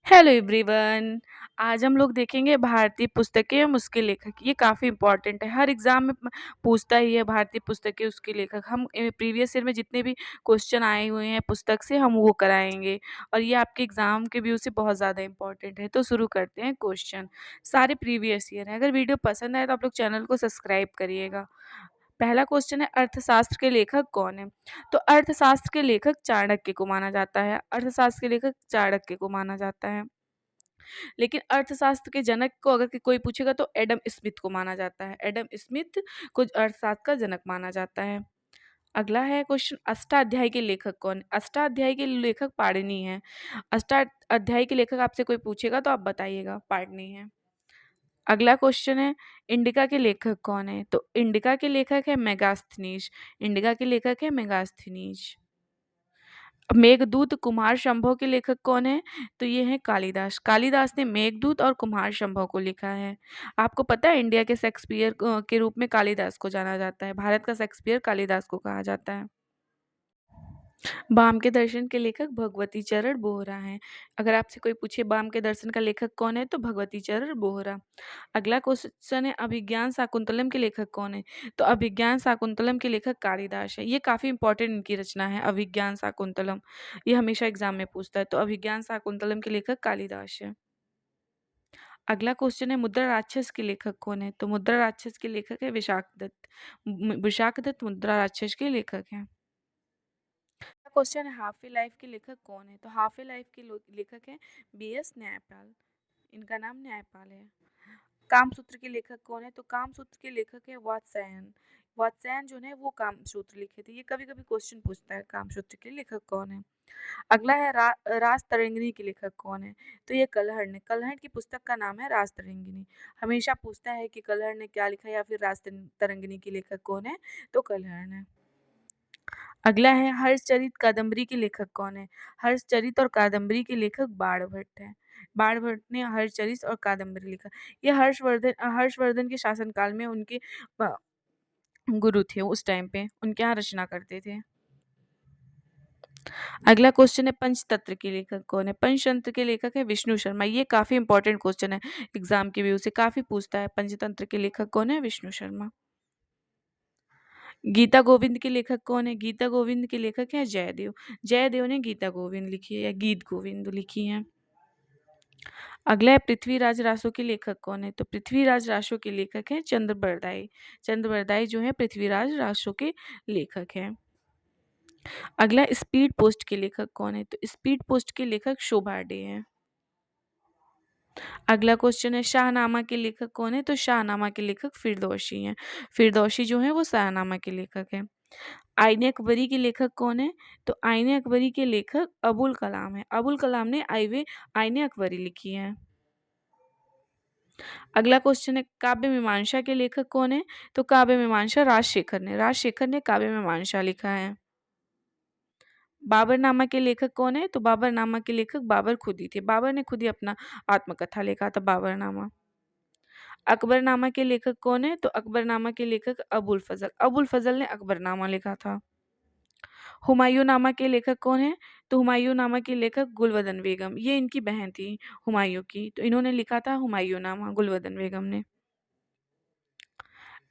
Hello everyone. आज हम लोग देखेंगे भारतीय पुस्तकें एवं उसके लेखक। ये काफ़ी इंपॉर्टेंट है, हर एग्जाम में पूछता ही है भारतीय पुस्तकें उसके लेखक। हम प्रीवियस ईयर में जितने भी क्वेश्चन आए हुए हैं पुस्तक से हम वो कराएंगे और ये आपके एग्जाम के व्यू से बहुत ज़्यादा इंपॉर्टेंट है। तो शुरू करते हैं क्वेश्चन। सारे प्रीवियस ईयर है। अगर वीडियो पसंद आए तो आप लोग चैनल को सब्सक्राइब करिएगा। पहला क्वेश्चन है, अर्थशास्त्र के लेखक कौन है? तो अर्थशास्त्र के लेखक चाणक्य को माना जाता है। अर्थशास्त्र के लेखक चाणक्य को माना जाता है। लेकिन अर्थशास्त्र के जनक को अगर कोई पूछेगा तो एडम स्मिथ को माना जाता है। एडम स्मिथ को अर्थशास्त्र का जनक माना जाता है। अगला है क्वेश्चन, अष्टाध्यायी के लेखक कौन है? अष्टाध्यायी के लेखक पाणिनि है। अष्टाध्यायी के लेखक आपसे कोई पूछेगा तो आप बताइएगा पाणिनि है। अगला क्वेश्चन है, इंडिका के लेखक कौन है? तो इंडिका के लेखक है मेगास्थनीज। इंडिका के लेखक है मेगास्थनीज। मेघदूत कुमार संभव के लेखक कौन है? तो ये है कालिदास। कालिदास ने मेघदूत और कुमार संभव को लिखा है। आपको पता है इंडिया के शेक्सपियर के रूप में कालिदास को जाना जाता है। भारत का शेक्सपियर कालिदास को कहा जाता है। बाम के दर्शन के लेखक भगवती चरण बोहरा हैं। अगर आपसे कोई पूछे बाम के दर्शन का लेखक कौन है तो भगवती चरण बोहरा। अगला क्वेश्चन है, अभिज्ञान शाकुंतलम के लेखक कौन है? तो अभिज्ञान शाकुंतलम के लेखक कालिदास है। ये काफी इंपॉर्टेंट इनकी रचना है अभिज्ञान शाकुंतलम। ये हमेशा एग्जाम में पूछता है। तो अभिज्ञान शाकुंतलम के लेखक कालिदास है। अगला क्वेश्चन है, मुद्रा राक्षस के लेखक कौन है? तो मुद्रा राक्षस के लेखक है विशाख दत्त। विशाख दत्त मुद्रा राक्षस के लेखक हैं। क्वेश्चन है, हाफी लाइफ के लेखक कौन है? तो हाफी लाइफ के लेखक हैं बी.एस. न्यायपाल। इनका नाम न्यायपाल है। कामसूत्र के लेखक कौन है? तो कामसूत्र के लेखक है वात्स्यायन। वात्स्यायन जो है वो कामसूत्र लिखे थे। ये कभी कभी क्वेश्चन पूछता है कामसूत्र के लेखक कौन है। अगला है रास तरंगिणी के लेखक कौन है? तो ये कलहड़ ने। कलहड़ की पुस्तक का नाम है रास तरंगिणी। हमेशा पूछता है कि कलहड़ ने क्या लिखा या फिर रास तरंगिणी के लेखक कौन है? तो कलहड़ ने। अगला है, हर्षचरित कादम्बरी के लेखक कौन है? हर्षचरित और कादम्बरी के लेखक बाणभट्ट है। बाणभट्ट ने हर्षचरित और कादम्बरी लिखा। ये हर्षवर्धन के शासनकाल में उनके गुरु थे। उस टाइम पे उनके यहाँ रचना करते थे। अगला क्वेश्चन है, पंचतंत्र के लेखक कौन है? पंचतंत्र के लेखक है विष्णु शर्मा। ये काफी इंपॉर्टेंट क्वेश्चन है, एग्जाम के व्यू से काफी पूछता है। पंचतंत्र के लेखक कौन है? विष्णु शर्मा। गीता गोविंद के लेखक कौन है? गीता गोविंद के लेखक है जयदेव। जयदेव ने गीता गोविंद लिखी है या गीत गोविंद लिखी है। अगला है, पृथ्वीराज रासो के लेखक कौन है? तो पृथ्वीराज रासो के लेखक है चंद्रबरदाई। चंद्रबरदाई जो है पृथ्वीराज रासो के लेखक है। अगला, स्पीड पोस्ट के लेखक कौन है? तो स्पीड पोस्ट के लेखक शोभा डे हैं। अगला क्वेश्चन है, शाहनामा के लेखक कौन है? तो शाहनामा के लेखक फिरदौसी हैं। फिरदौसी जो है वो शाहनामा के लेखक है। आईने अकबरी के लेखक कौन है? तो आईने अकबरी के लेखक अबुल कलाम है। अबुल कलाम ने आईने अकबरी लिखी है। अगला क्वेश्चन है, काव्य मीमांसा के लेखक कौन है? तो काव्य मीमांसा राजशेखर ने। राजशेखर ने काव्य मीमांसा लिखा है। बाबरनामा के लेखक कौन है? तो बाबरनामा के लेखक बाबर खुद ही थे। बाबर ने खुद ही अपना आत्मकथा लिखा था बाबरनामा। अकबरनामा के लेखक कौन है? तो अकबरनामा के लेखक अबुल फजल। अबुल फजल ने अकबरनामा लिखा था। हुमायूं नामा के लेखक कौन है? तो हुमायूं नामा की लेखक गुलवदन बेगम। ये इनकी बहन थी हुमायूं की, तो इन्होंने लिखा था हुमायूं नामा, गुलवदन बेगम ने।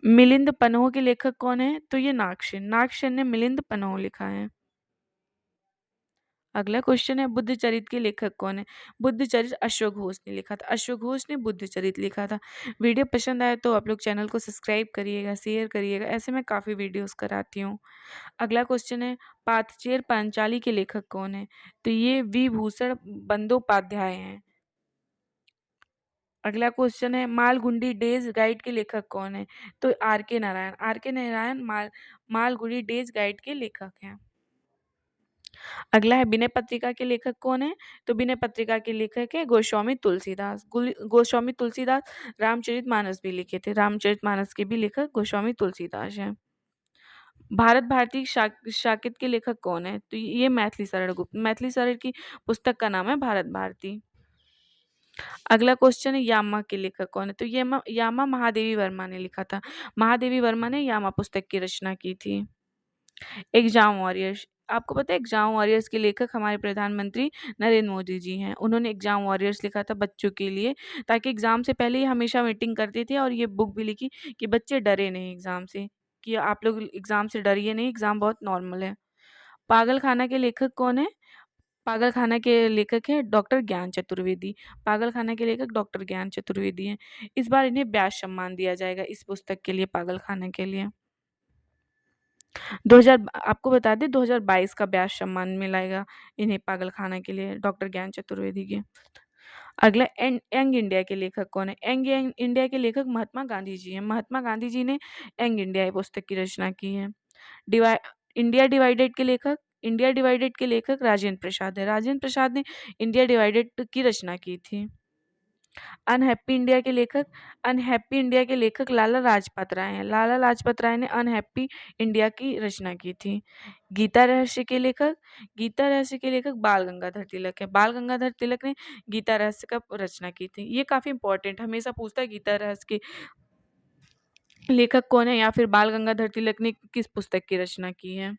मिलिंद पन्हो के लेखक कौन है? तो ये नागसेन। नागसेन ने मिलिंद पन्हो लिखा है। अगला क्वेश्चन है, बुद्ध चरित के लेखक कौन है? बुद्ध चरित अश्वघोष घोष ने लिखा था। अश्वघोष घोष ने बुद्ध चरित लिखा था। वीडियो पसंद आए तो आप लोग चैनल को सब्सक्राइब करिएगा, शेयर करिएगा। ऐसे मैं काफ़ी वीडियोस कराती हूँ। अगला क्वेश्चन है, पातचेर पांचाली के लेखक कौन है? तो ये विभूषण बंदोपाध्याय हैं। अगला क्वेश्चन है, मालगुडी डेज गाइड के लेखक कौन है? तो आर के नारायण। आर के नारायण मालगुडी डेज गाइड के लेखक हैं। अगला है, विनय पत्रिका के लेखक कौन है? तो विनय पत्रिका के लेखक है गोस्वामी तुलसीदास। गोस्वामी तुलसीदास रामचरितमानस भी लिखे थे। रामचरितमानस के भी लेखक गोस्वामी तुलसीदास हैं। भारत भारती शाकित के लेखक कौन है? तो ये मैथिली शरण गुप्त। मैथिली शरण की पुस्तक का नाम है भारत भारती। अगला क्वेश्चन है, यामा के लेखक कौन है? तो यामा महादेवी वर्मा ने लिखा था। महादेवी वर्मा ने यामा पुस्तक की रचना की थी। Exam warriors. आपको पता है एग्जाम वॉरियर्स के लेखक हमारे प्रधानमंत्री नरेंद्र मोदी जी हैं। उन्होंने एग्जाम वॉरियर्स लिखा था बच्चों के लिए, ताकि एग्जाम से पहले ही हमेशा मीटिंग करते थे और ये बुक भी लिखी कि बच्चे डरे नहीं एग्जाम से, कि आप लोग एग्जाम से डरिए नहीं, एग्जाम बहुत नॉर्मल है। पागलखाना के लेखक कौन है? पागलखाना के लेखक हैं डॉक्टर ज्ञान चतुर्वेदी। पागलखाना के लेखक डॉक्टर ज्ञान चतुर्वेदी हैं। इस बार इन्हें व्यास सम्मान दिया जाएगा इस पुस्तक के लिए, पागलखाना के लिए। 2000 आपको बता दें 2022 का व्यास सम्मान मिलेगा इन्हें, पागलखाना के लिए, डॉक्टर ज्ञान चतुर्वेदी के। अगला यंग इंडिया के लेखक कौन है? यंग यंग इंडिया के लेखक महात्मा गांधी जी हैं। महात्मा गांधी जी ने यंग इंडिया पुस्तक की रचना की है। डिवाइ इंडिया डिवाइडेड के लेखक, इंडिया डिवाइडेड के लेखक राजेंद्र प्रसाद है। राजेंद्र प्रसाद ने इंडिया डिवाइडेड की रचना की थी। अनहैप्पी इंडिया के लेखक, अनहैप्पी इंडिया के लेखक लाला लाजपत राय हैं। लाला लाजपत राय ने अनहैप्पी इंडिया की रचना की थी। गीता रहस्य के लेखक, गीता रहस्य के लेखक बाल गंगाधर तिलक है। बाल गंगाधर तिलक ने गीता रहस्य का रचना की थी। ये काफी इंपॉर्टेंट, हमेशा पूछता है गीता रहस्य के लेखक कौन है या फिर बाल गंगाधर तिलक ने किस पुस्तक की रचना की है।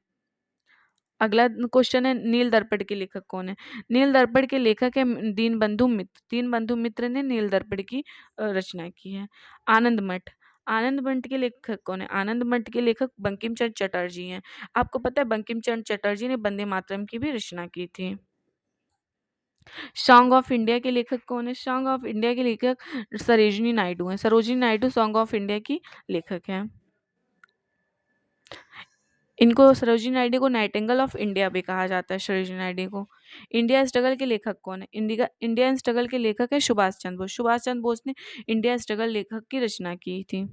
अगला क्वेश्चन है नील दर्पण के लेखक कौन है? नील दर्पण के लेखक है दीनबंधु मित्र। दीनबंधु मित्र ने नील दर्पण की रचना की है। आनंद मठ, आनंद मठ के लेखक कौन है? आनंद मठ के लेखक बंकिम चंद्र चटर्जी हैं। आपको पता है बंकिम चंद्र चटर्जी ने वंदे मातरम की भी रचना की थी। सॉन्ग ऑफ इंडिया के लेखक कौन है? सॉन्ग ऑफ इंडिया के लेखक सरोजिनी नायडू हैं। Sarojini Naidu song of India की लेखक हैं। इनको सरोजिनी नायडू को नाइटिंगेल ऑफ इंडिया भी कहा जाता है। सरोजिनी नायडू को। इंडिया स्ट्रगल के लेखक कौन है? इंडियन स्ट्रगल के लेखक है सुभाष चंद्र बोस। सुभाष चंद्र बोस ने इंडिया स्ट्रगल लेखक की रचना की थी।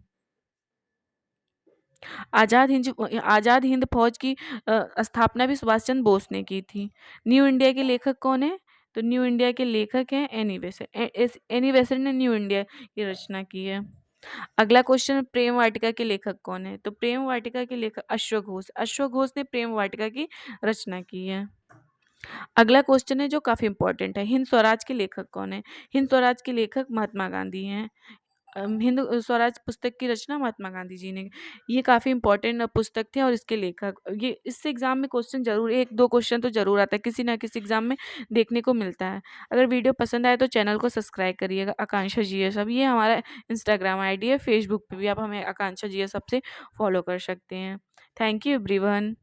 आजाद हिंद फौज की स्थापना भी सुभाष चंद्र बोस ने की थी। न्यू इंडिया के लेखक कौन है? तो न्यू इंडिया के लेखक हैं एनी बेसंट। एनी बेसंट ने न्यू इंडिया की रचना की है। अगला क्वेश्चन, प्रेम वाटिका के लेखक कौन है? तो प्रेम वाटिका के लेखक अश्व घोष। अश्व घोष ने प्रेम वाटिका की रचना की है। अगला क्वेश्चन है जो काफी इंपॉर्टेंट है, हिंद स्वराज के लेखक कौन है? हिंद स्वराज के लेखक महात्मा गांधी हैं। हिंद स्वराज पुस्तक की रचना महात्मा गांधी जी ने। ये काफी इंपॉर्टेंट पुस्तक थे और इसके लेखक, ये इससे एग्जाम में क्वेश्चन जरूर, एक दो क्वेश्चन तो जरूर आता है, किसी ना किसी एग्जाम में देखने को मिलता है। अगर वीडियो पसंद आए तो चैनल को सब्सक्राइब करिएगा, आकांक्षा जीएस। अब ये हमारा इंस्टाग्राम आईडी है, फेसबुक पे भी आप हमें आकांक्षा जीएस से फॉलो कर सकते हैं। Thank you everyone.